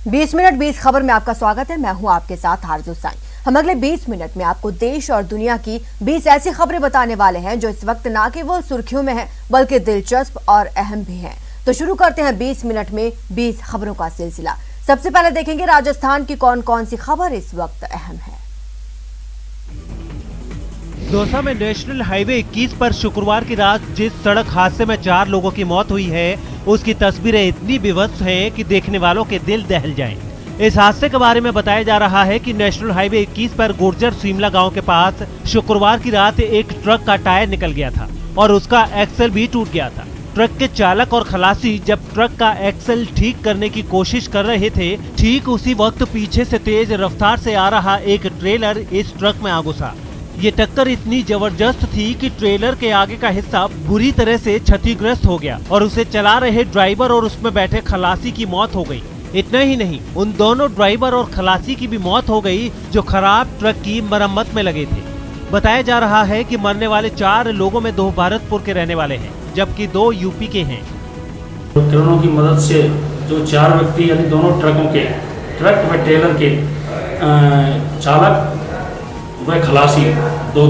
20 minute 20 खबर में आपका स्वागत है। मैं हूं आपके साथ आरजू साईं। हम अगले 20 मिनट में आपको देश और दुनिया की 20 ऐसी खबरें बताने वाले हैं जो इस वक्त ना केवल सुर्खियों में हैं बल्कि दिलचस्प और अहम भी हैं। तो शुरू करते हैं 20 मिनट में 20 खबरों का सिलसिला। सबसे पहले देखेंगे राजस्थान की कौन कौन सी खबर इस वक्त अहम है। दौसा में नेशनल हाईवे 21 पर शुक्रवार की रात जिस सड़क हादसे में 4 लोगों की मौत हुई है उसकी तस्वीरें इतनी विभत्स हैं कि देखने वालों के दिल दहल जाएं। इस हादसे के बारे में बताया जा रहा है कि नेशनल हाईवे 21 पर गुर्जर सीमला गांव के पास शुक्रवार की रात एक ट्रक का टायर निकल गया था और उसका एक्सल भी टूट गया था। ट्रक के चालक और खलासी जब ट्रक का एक्सल ठीक करने की कोशिश कर रहे थे, ठीक उसी वक्त पीछे से तेज रफ्तार से आ रहा एक ट्रेलर इस ट्रक में आ घुसा। ये टक्कर इतनी जबरदस्त थी कि ट्रेलर के आगे का हिस्सा बुरी तरह से क्षतिग्रस्त हो गया और उसे चला रहे ड्राइवर और उसमें बैठे खलासी की मौत हो गई। इतना ही नहीं, उन दोनों ड्राइवर और खलासी की भी मौत हो गई जो खराब ट्रक की मरम्मत में लगे थे। बताया जा रहा है कि मरने वाले 4 लोगों में 2 भरतपुर के रहने वाले हैं जबकि 2 यूपी के हैं। उपकरणों की मदद से जो 4 व्यक्ति यानी दोनों ट्रकों के, ट्रक व ट्रेलर के चालक वह खलासी दो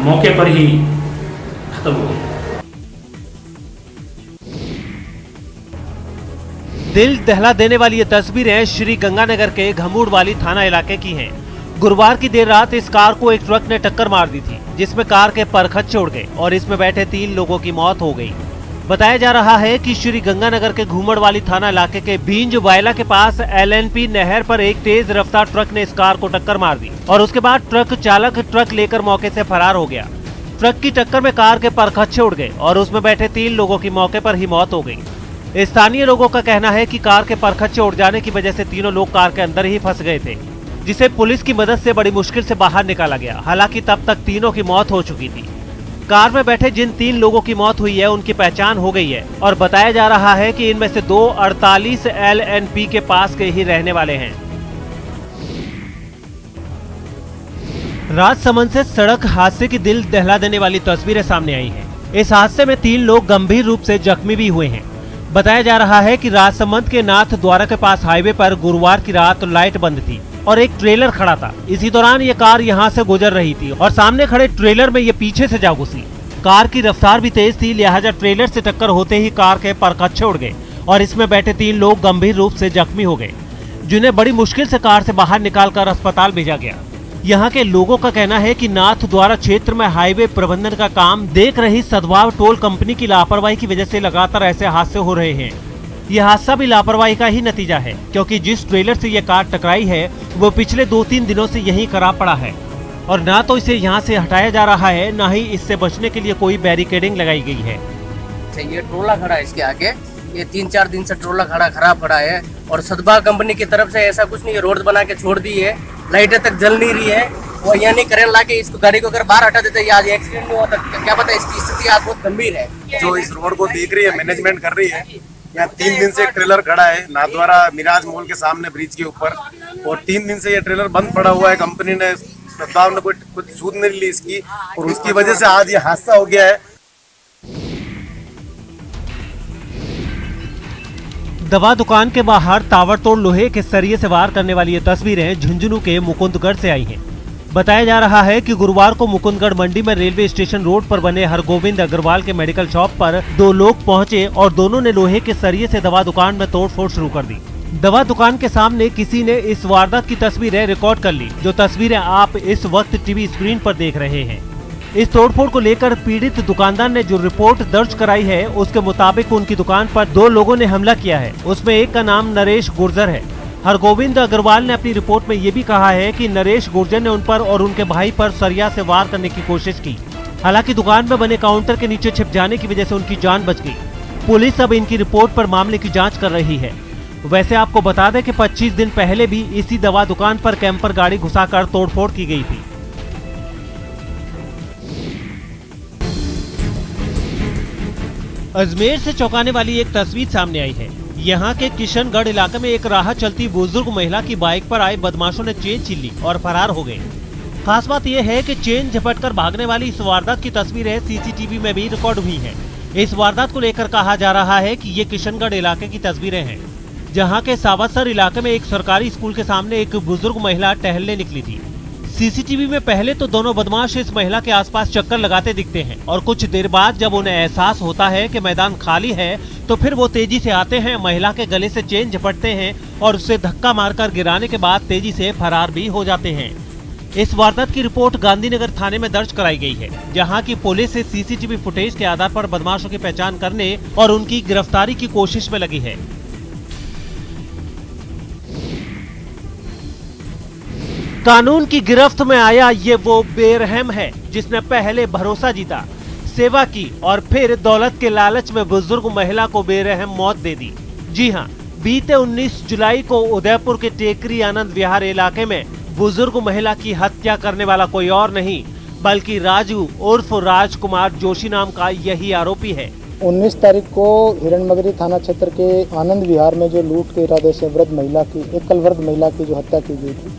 मौके पर ही खत्म हो गए। दिल दहला देने वाली ये तस्वीरें श्री गंगानगर के घमूड़वाली थाना इलाके की हैं। गुरुवार की देर रात इस कार को एक ट्रक ने टक्कर मार दी थी जिसमें कार के परखच्चे उड़ गए और इसमें बैठे 3 लोगों की मौत हो गई। बताया जा रहा है कि श्री गंगानगर के घूमड़वाली थाना इलाके के बींज वायला के पास LNP नहर पर एक तेज रफ्तार ट्रक ने इस कार को टक्कर मार दी और उसके बाद ट्रक चालक ट्रक लेकर मौके से फरार हो गया। ट्रक की टक्कर में कार के परखच्चे उड़ गए और उसमें बैठे 3 लोगों की मौके पर ही मौत हो गई। स्थानीय लोगों का कहना है कि कार के परखच्चे उड़ जाने की वजह से तीनों लोग कार के अंदर ही फंस गए थे, जिसे पुलिस की मदद से बड़ी मुश्किल से बाहर निकाला गया। हालांकि तब तक तीनों की मौत हो चुकी थी। कार में बैठे जिन 3 लोगों की मौत हुई है उनकी पहचान हो गई है और बताया जा रहा है कि इनमें से 2 48 LNP के पास के ही रहने वाले हैं। राजसमंद से सड़क हादसे की दिल दहला देने वाली तस्वीरें सामने आई हैं। इस हादसे में 3 लोग गंभीर रूप से जख्मी भी हुए हैं। बताया जा रहा है कि राजसमंद के नाथ द्वारा के पास हाईवे पर गुरुवार की रात लाइट बंद थी और एक ट्रेलर खड़ा था। इसी दौरान ये कार यहाँ से गुजर रही थी और सामने खड़े ट्रेलर में ये पीछे से जा घुसी। कार की रफ्तार भी तेज थी, लिहाजा ट्रेलर से टक्कर होते ही कार के परखच्चे उड़ गए और इसमें बैठे 3 लोग गंभीर रूप से जख्मी हो गए, जिन्हें बड़ी मुश्किल से कार से बाहर निकालकर अस्पताल भेजा गया। यहाँ के लोगों का कहना है कि नाथ द्वारा क्षेत्र में हाईवे प्रबंधन का काम देख रही सद्भाव टोल कंपनी की लापरवाही की वजह से लगातार ऐसे हादसे हो रहे हैं। यह हादसा भी लापरवाही का ही नतीजा है, क्योंकि जिस ट्रेलर से यह कार टकराई है वो पिछले 2-3 दिनों से यहीं खराब पड़ा है और ना तो इसे यहाँ से हटाया जा रहा है, ना ही इससे बचने के लिए कोई बैरिकेडिंग लगाई गई है। ये ट्रोला खड़ा है, इसके आगे ये 3-4 दिन से ट्रोला खराब पड़ा है और सद्भाव कंपनी की तरफ से ऐसा कुछ नहीं, रोड बना के छोड़ दी है, लाइटें तक जल नहीं रही है। वो यहाँ नहीं करें ला के इसको गाड़ी को अगर बाहर हटा देते आज एक्सीडेंट नहीं होता। क्या पता, इसकी स्थिति आज बहुत गंभीर है। जो इस रोड को देख रही है, मैनेजमेंट कर रही है। यहाँ 3 दिन से एक ट्रेलर खड़ा है नाथद्वारा मिराज मॉल के सामने ब्रिज के ऊपर और 3 दिन से ये ट्रेलर बंद पड़ा हुआ है। कंपनी ने सद्भाव ने कुछ सूद नहीं ली इसकी और उसकी वजह से आज ये हादसा हो गया है। दवा दुकान के बाहर ताबड़तोड़ लोहे के सरिये से वार करने वाली ये तस्वीरें झुंझुनू के मुकुंदगढ़ से आई हैं। बताया जा रहा है कि गुरुवार को मुकुंदगढ़ मंडी में रेलवे स्टेशन रोड पर बने हरगोविंद अग्रवाल के मेडिकल शॉप पर 2 लोग पहुंचे और दोनों ने लोहे के सरिये से दवा दुकान में तोड़फोड़ शुरू कर दी। दवा दुकान के सामने किसी ने इस वारदात की तस्वीरें रिकॉर्ड कर ली, जो तस्वीरें आप इस वक्त टीवी स्क्रीन पर देख रहे हैं। इस तोड़फोड़ को लेकर पीड़ित दुकानदार ने जो रिपोर्ट दर्ज कराई है उसके मुताबिक उनकी दुकान पर 2 लोगों ने हमला किया है। उसमें एक का नाम नरेश गुर्जर है। हरगोविंद अग्रवाल ने अपनी रिपोर्ट में ये भी कहा है कि नरेश गुर्जर ने उन पर और उनके भाई पर सरिया से वार करने की कोशिश की। हालांकि दुकान में बने काउंटर के नीचे छिप जाने की वजह से उनकी जान बच गई। पुलिस अब इनकी रिपोर्ट पर मामले की जाँच कर रही है। वैसे आपको बता दें कि 25 दिन पहले भी इसी दवा दुकान पर कैंपर गाड़ी घुसाकर तोड़फोड़ की गई थी। अजमेर से चौंकाने वाली एक तस्वीर सामने आई है। यहाँ के किशनगढ़ इलाके में एक राह चलती बुजुर्ग महिला की बाइक पर आए बदमाशों ने चेन छीन ली और फरार हो गए। खास बात यह है कि चेन झपटकर भागने वाली इस वारदात की तस्वीरें सीसीटीवी में भी रिकॉर्ड हुई हैं। इस वारदात को लेकर कहा जा रहा है कि ये किशनगढ़ इलाके की तस्वीरें हैं, जहां के सावतसर इलाके में एक सरकारी स्कूल के सामने एक बुजुर्ग महिला टहलने निकली थी। सीसीटीवी में पहले तो दोनों बदमाश इस महिला के आसपास चक्कर लगाते दिखते हैं और कुछ देर बाद जब उन्हें एहसास होता है कि मैदान खाली है तो फिर वो तेजी से आते हैं, महिला के गले से चेन झपटते हैं और उसे धक्का मारकर गिराने के बाद तेजी से फरार भी हो जाते हैं। इस वारदात की रिपोर्ट गांधीनगर थाने में दर्ज कराई गई है, जहां की पुलिस सीसीटीवी फुटेज के आधार पर बदमाशों की पहचान करने और उनकी गिरफ्तारी की कोशिश में लगी है। कानून की गिरफ्त में आया ये वो बेरहम है जिसने पहले भरोसा जीता, सेवा की और फिर दौलत के लालच में बुजुर्ग महिला को बेरहम मौत दे दी। जी हां, बीते 19 जुलाई को उदयपुर के टेकरी आनंद विहार इलाके में बुजुर्ग महिला की हत्या करने वाला कोई और नहीं बल्कि राजू उर्फ राजकुमार जोशी नाम का यही आरोपी है। 19 तारीख को हिरणमगरी थाना क्षेत्र के आनंद विहार में जो लूट के इरादे से एकल वृद्ध महिला की जो हत्या की गई थी,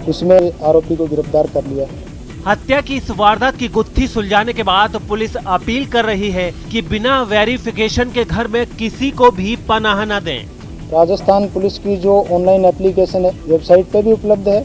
उसमें आरोपी को गिरफ्तार कर लिया। हत्या की इस वारदात की गुत्थी सुलझाने के बाद पुलिस अपील कर रही है कि बिना वेरिफिकेशन के घर में किसी को भी पनाह न दें। राजस्थान पुलिस की जो ऑनलाइन एप्लीकेशन है वेबसाइट पे भी उपलब्ध है,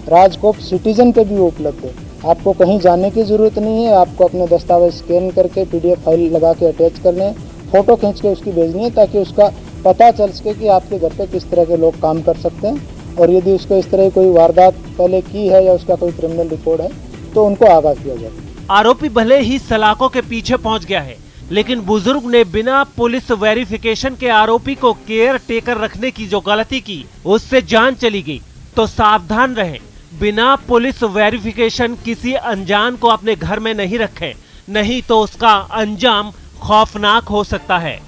राजकोप सिटीजन पे भी उपलब्ध है। आपको कहीं जाने की जरूरत नहीं है, आपको अपने दस्तावेज स्कैन करके PDF फाइल लगा के अटैच करने, फोटो खींच के उसकी भेजनी है ताकि उसका पता चल सके कि आपके घर पे किस तरह के लोग काम कर सकते हैं और यदि उसको इस तरह कोई वारदात पहले की है या उसका कोई क्रिमिनल रिकॉर्ड है तो उनको आगाह किया जाए। आरोपी भले ही सलाखों के पीछे पहुंच गया है, लेकिन बुजुर्ग ने बिना पुलिस वेरिफिकेशन के आरोपी को केयर टेकर रखने की जो गलती की उससे जान चली गई। तो सावधान रहें, बिना पुलिस वेरिफिकेशन किसी अनजान को अपने घर में नहीं रखें, नहीं तो उसका अंजाम खौफनाक हो सकता है।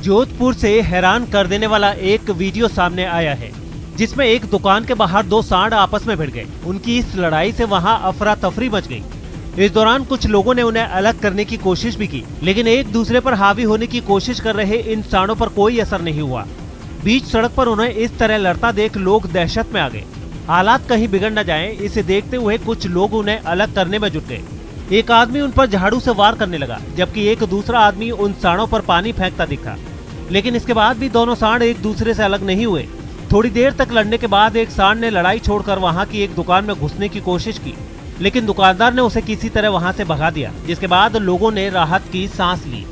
जोधपुर से हैरान कर देने वाला एक वीडियो सामने आया है जिसमें एक दुकान के बाहर दो सांड आपस में भिड़ गए। उनकी इस लड़ाई से वहां अफरा तफरी मच गई। इस दौरान कुछ लोगों ने उन्हें अलग करने की कोशिश भी की, लेकिन एक दूसरे पर हावी होने की कोशिश कर रहे इन सांडों पर कोई असर नहीं हुआ। बीच सड़क पर उन्हें इस तरह लड़ता देख लोग दहशत में आ गए। हालात कहीं बिगड़ न जाएं, इसे देखते हुए कुछ लोग उन्हें अलग करने में जुट गए। एक आदमी उन पर झाड़ू से वार करने लगा, जबकि एक दूसरा आदमी उन सांडों पर पानी फेंकता दिखा, लेकिन इसके बाद भी दोनों सांड एक दूसरे से अलग नहीं हुए। थोड़ी देर तक लड़ने के बाद एक सांड ने लड़ाई छोड़कर वहां की एक दुकान में घुसने की कोशिश की, लेकिन दुकानदार ने उसे किसी तरह वहां से भगा दिया, जिसके बाद लोगों ने राहत की सांस ली।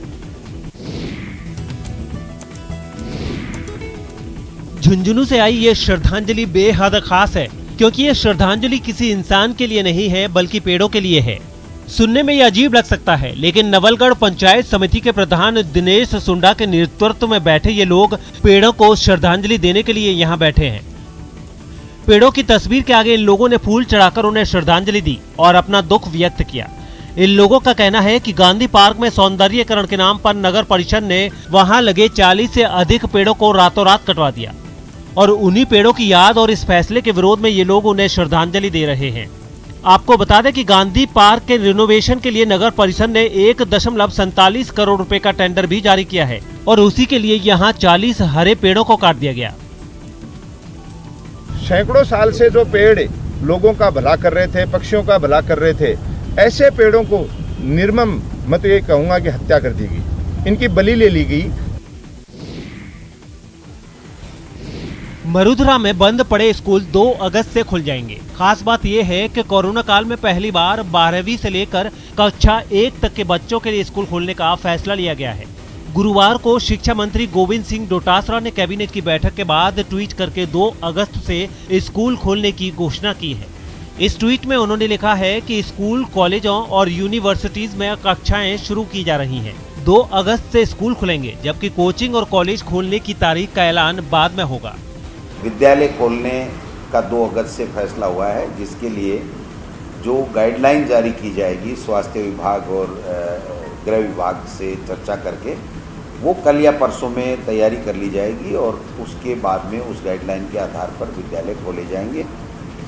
झुंझुनू से आई ये श्रद्धांजलि बेहद खास है, क्योंकि ये श्रद्धांजलि किसी इंसान के लिए नहीं है बल्कि पेड़ों के लिए है। सुनने में ये अजीब लग सकता है, लेकिन नवलगढ़ पंचायत समिति के प्रधान दिनेश सुंडा के नेतृत्व में बैठे ये लोग पेड़ों को श्रद्धांजलि देने के लिए यहाँ बैठे हैं। पेड़ों की तस्वीर के आगे इन लोगों ने फूल चढ़ाकर उन्हें श्रद्धांजलि दी और अपना दुख व्यक्त किया। इन लोगों का कहना है कि गांधी पार्क में सौंदर्यीकरण के नाम पर नगर परिषद ने वहां लगे 40 से अधिक पेड़ों को रातों रात कटवा दिया और उन्हीं पेड़ों की याद और इस फैसले के विरोध में ये लोग उन्हें श्रद्धांजलि दे रहे हैं। आपको बता दें कि गांधी पार्क के रिनोवेशन के लिए नगर परिषद ने 1.47 करोड़ रुपए का टेंडर भी जारी किया है और उसी के लिए यहां 40 हरे पेड़ों को काट दिया गया। सैकड़ों साल से जो पेड़ लोगों का भला कर रहे थे, पक्षियों का भला कर रहे थे, ऐसे पेड़ों को निर्मम मत ये कहूंगा कि हत्या कर दी गई, इनकी बलि ले ली गई। मरुधरा में बंद पड़े स्कूल 2 अगस्त से खुल जाएंगे। खास बात यह है कि कोरोना काल में पहली बार 12वीं से लेकर कक्षा 1 तक के बच्चों के लिए स्कूल खोलने का फैसला लिया गया है। गुरुवार को शिक्षा मंत्री गोविंद सिंह डोटासरा ने कैबिनेट की बैठक के बाद ट्वीट करके 2 अगस्त से स्कूल खोलने की घोषणा की है। इस ट्वीट में उन्होंने लिखा है कि स्कूल, कॉलेजों और यूनिवर्सिटीज में कक्षाएं शुरू की जा रही हैं। 2 अगस्त से स्कूल खुलेंगे, जबकि कोचिंग और कॉलेज खोलने की तारीख का ऐलान बाद में होगा। विद्यालय खोलने का 2 अगस्त से फैसला हुआ है, जिसके लिए जो गाइडलाइन जारी की जाएगी स्वास्थ्य विभाग और गृह विभाग से चर्चा करके वो कल या परसों में तैयारी कर ली जाएगी और उसके बाद में उस गाइडलाइन के आधार पर विद्यालय खोले जाएंगे।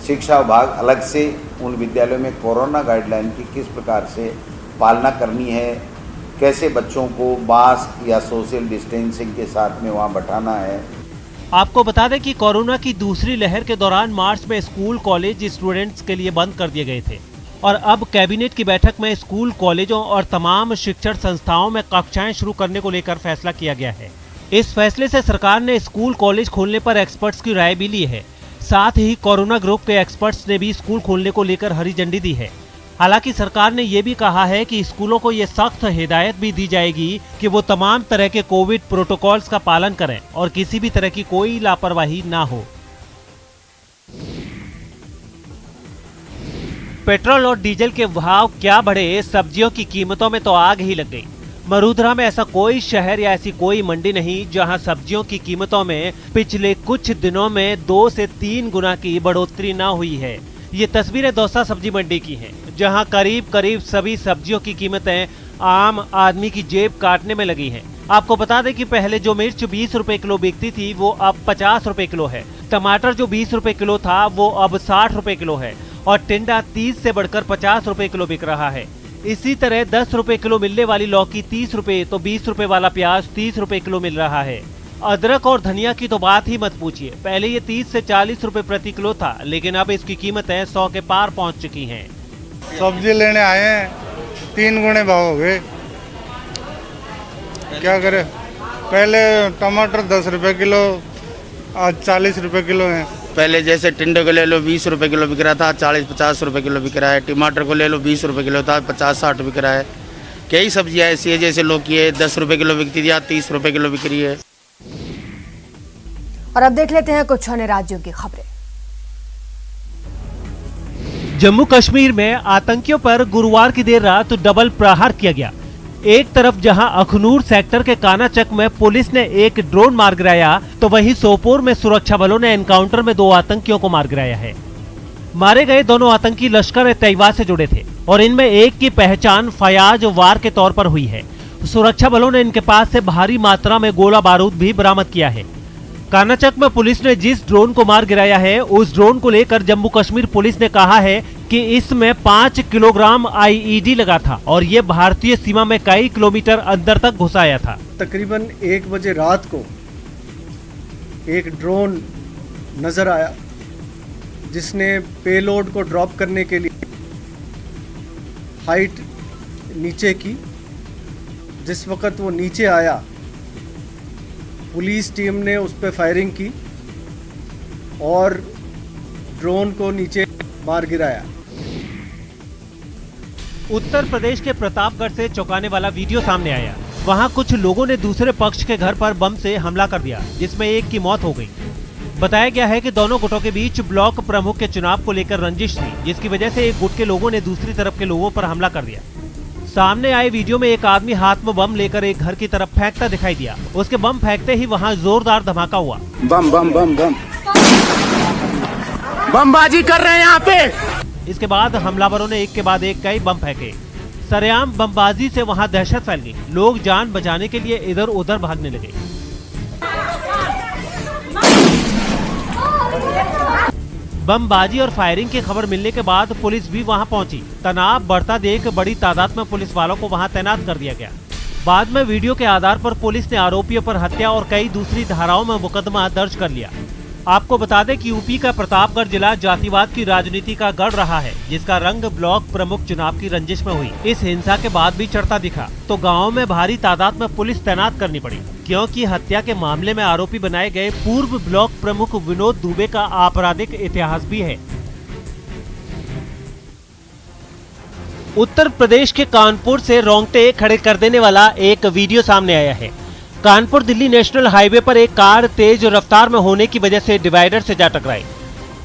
शिक्षा विभाग अलग से उन विद्यालयों में कोरोना गाइडलाइन की किस प्रकार से पालना करनी है, कैसे बच्चों को मास्क या सोशल डिस्टेंसिंग के साथ में वहाँ बैठाना है। आपको बता दें कि कोरोना की दूसरी लहर के दौरान मार्च में स्कूल, कॉलेज स्टूडेंट्स के लिए बंद कर दिए गए थे। और अब कैबिनेट की बैठक में स्कूल, कॉलेजों और तमाम शिक्षण संस्थाओं में कक्षाएं शुरू करने को लेकर फैसला किया गया है। इस फैसले से सरकार ने स्कूल, कॉलेज खोलने पर एक्सपर्ट्स की राय भी ली है। साथ ही कोरोना ग्रुप के एक्सपर्ट्स ने भी स्कूल खोलने को लेकर हरी झंडी दी है। हालांकि सरकार ने ये भी कहा है कि स्कूलों को ये सख्त हिदायत भी दी जाएगी कि वो तमाम तरह के कोविड प्रोटोकॉल्स का पालन करें और किसी भी तरह की कोई लापरवाही ना हो। पेट्रोल और डीजल के भाव क्या बढ़े, सब्जियों की कीमतों में तो आग ही लग गई। मरूधरा में ऐसा कोई शहर या ऐसी कोई मंडी नहीं जहां सब्जियों की कीमतों में पिछले कुछ दिनों में 2 से 3 गुना की बढ़ोतरी ना हुई है। ये तस्वीरें दौसा सब्जी मंडी की हैं, जहां करीब सभी सब्जियों की कीमतें आम आदमी की जेब काटने में लगी हैं। आपको बता दें कि पहले जो मिर्च 20 रुपए किलो बिकती थी वो अब 50 रुपए किलो है। टमाटर जो 20 रुपए किलो था वो अब 60 रुपए किलो है और टिंडा 30 से बढ़कर 50 रुपए किलो बिक रहा है। इसी तरह 10 रुपए किलो मिलने वाली लौकी 30 रुपए तो 20 रुपए वाला प्याज 30 रुपए किलो मिल रहा है। अदरक और धनिया की तो बात ही मत पूछिए। पहले ये 30 से 40 रुपए प्रति किलो था, लेकिन अब इसकी कीमतें 100 के पार पहुंच चुकी हैं। सब्जी लेने आए हैं, 3 गुने भाव हो गए। क्या करें, पहले टमाटर 10 रुपए किलो, आज 40 रुपए किलो है। पहले जैसे टिंडे को ले लो 20 रुपए किलो बिक रहा था, 40-50 रुपए किलो बिक रहा है। टमाटर को ले लो 20 रुपए किलो था, 50-60 बिक रहा है। कई सब्जियां ऐसी है जैसे लौकी है 10 रुपए किलो बिकती थी, आज 30 रुपए किलो बिक रही है। और अब देख लेते हैं कुछ अन्य राज्यों की खबरें। जम्मू कश्मीर में आतंकियों पर गुरुवार की देर रात डबल प्रहार किया गया। एक तरफ जहां अखनूर सेक्टर के कानाचक में पुलिस ने एक ड्रोन मार गिराया, तो वहीं सोपोर में सुरक्षा बलों ने एनकाउंटर में 2 आतंकियों को मार गिराया है। मारे गए दोनों आतंकी लश्कर-ए-तैयबा से जुड़े थे और इनमें एक की पहचान फयाज वार के तौर पर हुई है। सुरक्षा बलों ने इनके पास से भारी मात्रा में गोला बारूद भी बरामद किया है। कानाचक में पुलिस ने जिस ड्रोन को मार गिराया है, उस ड्रोन को लेकर जम्मू कश्मीर पुलिस ने कहा है कि इसमें 5 किलोग्राम आईईडी लगा था और ये भारतीय सीमा में कई किलोमीटर अंदर तक घुस आया था। तकरीबन 1 बजे रात को एक ड्रोन नजर आया जिसने पेलोड को ड्रॉप करने के लिए हाइट नीचे की। जिस वक्त वो नीचे आया, पुलिस टीम ने उस पर फायरिंग की और ड्रोन को नीचे मार गिराया। उत्तर प्रदेश के प्रतापगढ़ से चौंकाने वाला वीडियो सामने आया। वहां कुछ लोगों ने दूसरे पक्ष के घर पर बम से हमला कर दिया, जिसमें एक की मौत हो गई। बताया गया है कि दोनों गुटों के बीच ब्लॉक प्रमुख के चुनाव को लेकर रंजिश थी, जिसकी वजह से एक गुट के लोगों ने दूसरी तरफ के लोगों पर हमला कर दिया। सामने आए वीडियो में एक आदमी हाथ में बम लेकर एक घर की तरफ फेंकता दिखाई दिया। उसके बम फेंकते ही वहां जोरदार धमाका हुआ। बम बम बम बम बमबाजी कर रहे हैं यहाँ पे। इसके बाद हमलावरों ने एक के बाद एक कई बम फेंके। सरेआम बमबाजी से वहां दहशत फैल गई। लोग जान बचाने के लिए इधर उधर भागने लगे। बमबाजी और फायरिंग की खबर मिलने के बाद पुलिस भी वहां पहुंची। तनाव बढ़ता देख बड़ी तादाद में पुलिस वालों को वहां तैनात कर दिया गया। बाद में वीडियो के आधार पर पुलिस ने आरोपियों पर हत्या और कई दूसरी धाराओं में मुकदमा दर्ज कर लिया। आपको बता दें कि यूपी का प्रतापगढ़ जिला जातिवाद की राजनीति का गढ़ रहा है, जिसका रंग ब्लॉक प्रमुख चुनाव की रंजिश में हुई। इस हिंसा के बाद भी चढ़ता दिखा तो गाँव में भारी तादाद में पुलिस तैनात करनी पड़ी, क्योंकि हत्या के मामले में आरोपी बनाए गए पूर्व ब्लॉक प्रमुख विनोद दुबे का आपराधिक इतिहास भी है। उत्तर प्रदेश के कानपुर से रोंगटे खड़े कर देने वाला एक वीडियो सामने आया है। कानपुर दिल्ली नेशनल हाईवे पर एक कार तेज रफ्तार में होने की वजह से डिवाइडर से जा टकराई।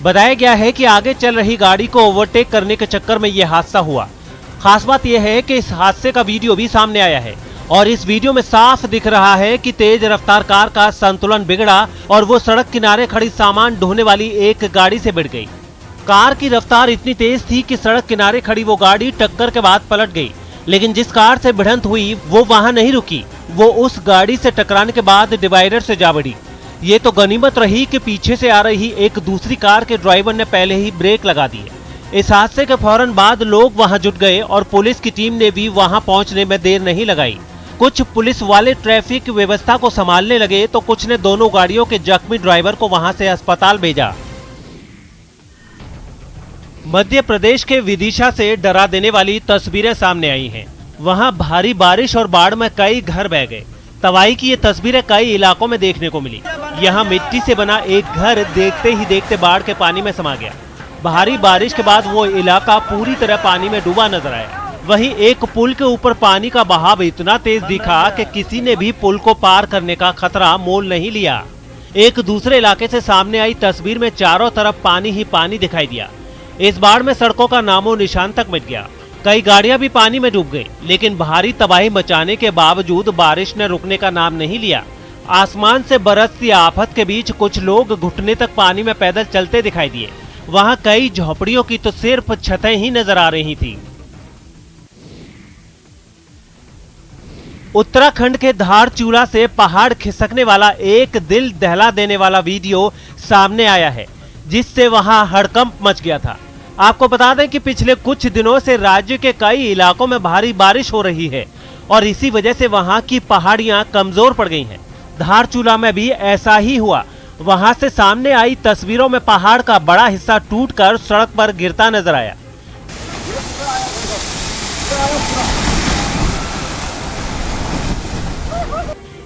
बताया गया है कि आगे चल रही गाड़ी को ओवरटेक करने के चक्कर में यह हादसा हुआ। खास बात यह है कि इस हादसे का वीडियो भी सामने आया है और इस वीडियो में साफ दिख रहा है कि तेज रफ्तार कार का संतुलन बिगड़ा और वो सड़क किनारे खड़ी सामान ढोने वाली एक गाड़ी से भिड़ गई। कार की रफ्तार इतनी तेज थी कि सड़क किनारे खड़ी वो गाड़ी टक्कर के बाद पलट गई, लेकिन जिस कार से भिड़ंत हुई वो वहां नहीं रुकी। वो उस गाड़ी से टकराने के बाद डिवाइडर से जा बढ़ी। ये तो गनीमत रही कि पीछे से आ रही एक दूसरी कार के ड्राइवर ने पहले ही ब्रेक लगा दिए। इस हादसे के फौरन बाद लोग वहां जुट गए और पुलिस की टीम ने भी वहां पहुंचने में देर नहीं लगाई। कुछ पुलिस वाले ट्रैफिक व्यवस्था को संभालने लगे तो कुछ ने दोनों गाड़ियों के जख्मी ड्राइवर को वहां से अस्पताल भेजा। मध्य प्रदेश के विदिशा से डरा देने वाली तस्वीरें सामने आई हैं। वहां भारी बारिश और बाढ़ में कई घर बह गए। तबाही की ये तस्वीरें कई इलाकों में देखने को मिली। यहां मिट्टी से बना एक घर देखते ही देखते बाढ़ के पानी में समा गया। भारी बारिश के बाद वो इलाका पूरी तरह पानी में डूबा नजर आया। वहीं एक पुल के ऊपर पानी का बहाव इतना तेज दिखा कि किसी ने भी पुल को पार करने का खतरा मोल नहीं लिया। एक दूसरे इलाके से सामने आई तस्वीर में चारों तरफ पानी ही पानी दिखाई दिया। इस बाढ़ में सड़कों का नामो निशान तक मिट गया। कई गाड़ियां भी पानी में डूब गई, लेकिन भारी तबाही मचाने के बावजूद बारिश ने रुकने का नाम नहीं लिया। आसमान से बरसती आफत के बीच कुछ लोग घुटने तक पानी में पैदल चलते दिखाई दिए। वहां कई झोपड़ियों की तो सिर्फ छतें ही नजर आ रही थी। उत्तराखंड के धारचूला से पहाड़ खिसकने वाला एक दिल दहला देने वाला वीडियो सामने आया है, जिससे वहां हड़कंप मच गया था। आपको बता दें कि पिछले कुछ दिनों से राज्य के कई इलाकों में भारी बारिश हो रही है और इसी वजह से वहां की पहाड़ियां कमजोर पड़ गई हैं। धारचूला में भी ऐसा ही हुआ। वहां से सामने आई तस्वीरों में पहाड़ का बड़ा हिस्सा टूटकर सड़क पर गिरता नजर आया।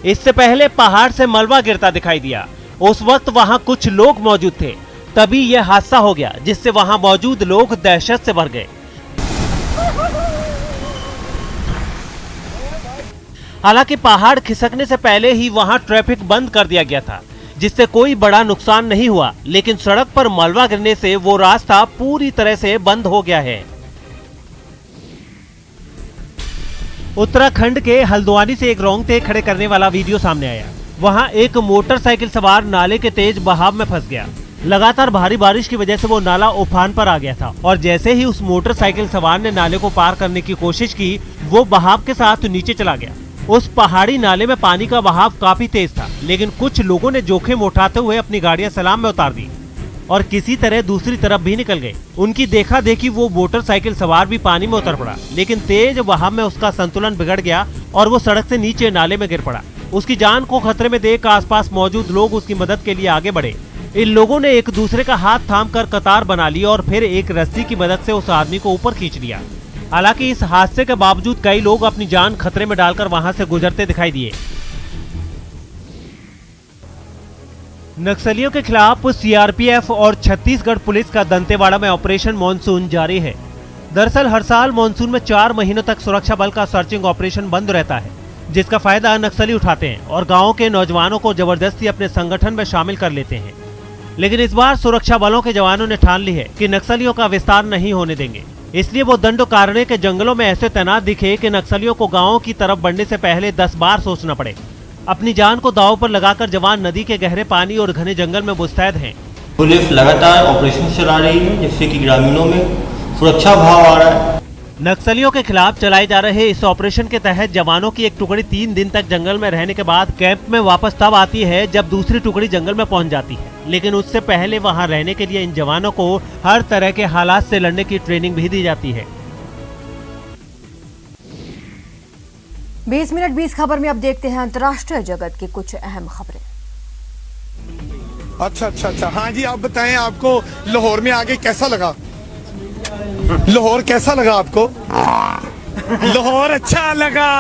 इससे पहले पहाड़ से मलबा गिरता दिखाई दिया। उस वक्त वहां कुछ लोग मौजूद थे, तभी यह हादसा हो गया, जिससे वहां मौजूद लोग दहशत से भर गए। हालांकि पहाड़ खिसकने से पहले ही वहां ट्रैफिक बंद कर दिया गया था, जिससे कोई बड़ा नुकसान नहीं हुआ, लेकिन सड़क पर मलबा गिरने से वो रास्ता पूरी तरह से बंद हो गया है। उत्तराखंड के हल्द्वानी से एक रोंगटे खड़े करने वाला वीडियो सामने आया। वहां एक मोटरसाइकिल सवार नाले के तेज बहाव में फंस गया। लगातार भारी बारिश की वजह से वो नाला उफान पर आ गया था और जैसे ही उस मोटरसाइकिल सवार ने नाले को पार करने की कोशिश की, वो बहाव के साथ नीचे चला गया। उस पहाड़ी नाले में पानी का बहाव काफी तेज था, लेकिन कुछ लोगों ने जोखिम उठाते हुए अपनी गाड़ियां सलाम में उतार दी और किसी तरह दूसरी तरफ भी निकल गए। उनकी देखा देखी वो मोटरसाइकिल सवार भी पानी में उतर पड़ा, लेकिन तेज बहाव में उसका संतुलन बिगड़ गया और वो सड़क से नीचे नाले में गिर पड़ा। उसकी जान को खतरे में देख आसपास मौजूद लोग उसकी मदद के लिए आगे बढ़े। इन लोगों ने एक दूसरे का हाथ थामकर कतार बना ली और फिर एक रस्सी की मदद से उस आदमी को ऊपर खींच लिया। हालांकि इस हादसे के बावजूद कई लोग अपनी जान खतरे में डालकर वहां से गुजरते दिखाई दिए। नक्सलियों के खिलाफ सीआरपीएफ और छत्तीसगढ़ पुलिस का दंतेवाड़ा में ऑपरेशन मॉनसून जारी है। दरअसल हर साल मॉनसून में 4 महीनों तक सुरक्षा बल का सर्चिंग ऑपरेशन बंद रहता है, जिसका फायदा नक्सली उठाते हैं और गांवों के नौजवानों को जबरदस्ती अपने संगठन में शामिल कर लेते हैं। लेकिन इस बार सुरक्षा बलों के जवानों ने ठान ली है कि नक्सलियों का विस्तार नहीं होने देंगे। इसलिए वो दंडोकारण्य के जंगलों में ऐसे तैनात दिखे कि नक्सलियों को गांवों की तरफ बढ़ने से पहले 10 बार सोचना पड़े। अपनी जान को दांव पर लगाकर जवान नदी के गहरे पानी और घने जंगल में मुस्तैद हैं। पुलिस लगातार ऑपरेशन चला रही है, जिससे कि ग्रामीणों में सुरक्षा भाव आ रहा है। नक्सलियों के खिलाफ चलाए जा रहे इस ऑपरेशन के तहत जवानों की एक टुकड़ी 3 दिन तक जंगल में रहने के बाद कैंप में वापस तब आती है जब दूसरी टुकड़ी जंगल में पहुंच जाती है। लेकिन उससे पहले वहां रहने के लिए इन जवानों को हर तरह के हालात से लड़ने की ट्रेनिंग भी दी जाती है। 20 मिनट 20 खबर में अब देखते हैं अंतर्राष्ट्रीय जगत की कुछ अहम खबरें। अच्छा, हाँ जी, आप बताएं, आपको लाहौर में आके कैसा लगा? लाहौर कैसा लगा आपको? लाहौर अच्छा लगा,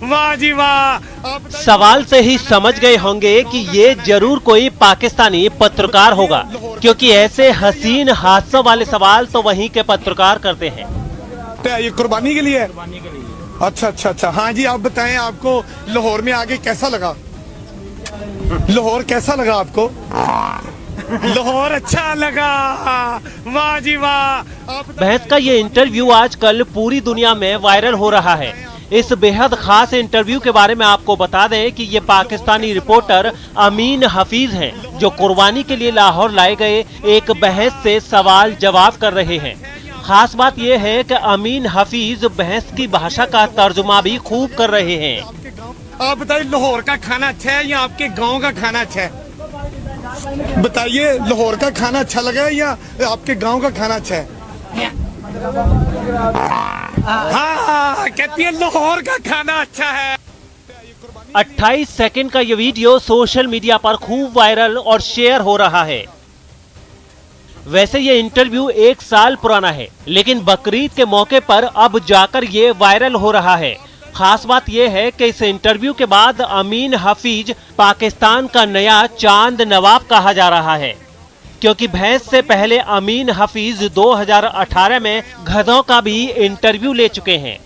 वाह जी वाह। सवाल से ही समझ गए होंगे कि ये जरूर कोई पाकिस्तानी पत्रकार होगा, क्योंकि ऐसे हसीन हादसों वाले सवाल तो वहीं के पत्रकार करते हैं। ये कुर्बानी के लिए? अच्छा, हाँ जी, आप बताएं, आपको लाहौर में आके कैसा लगा? लाहौर कैसा लगा आपको? लाहौर अच्छा लगा, वाह जी वाह। बहस का ये इंटरव्यू आजकल पूरी दुनिया में वायरल हो रहा है। इस बेहद खास इंटरव्यू के बारे में आपको बता दें कि ये पाकिस्तानी रिपोर्टर अमीन हफीज हैं, जो कुर्बानी के लिए लाहौर लाए गए एक बहस से सवाल जवाब कर रहे हैं। खास बात यह है कि अमीन हफीज बहस की भाषा का तर्जुमा भी खूब कर रहे हैं। आप बताइए, लाहौर का खाना अच्छा है या आपके गांव का खाना अच्छा है? बताइए, लाहौर का खाना अच्छा लगा है या आपके गांव का खाना अच्छा है? हाँ, कहती है लाहौर का खाना अच्छा है। 28 सेकंड का ये वीडियो सोशल मीडिया पर खूब वायरल और शेयर हो रहा है। वैसे ये इंटरव्यू 1 साल पुराना है, लेकिन बकरीद के मौके पर अब जाकर ये वायरल हो रहा है। खास बात यह है कि इस इंटरव्यू के बाद अमीन हफीज पाकिस्तान का नया चांद नवाब कहा जा रहा है, क्योंकि भैंस से पहले अमीन हफीज 2018 में गधों का भी इंटरव्यू ले चुके हैं।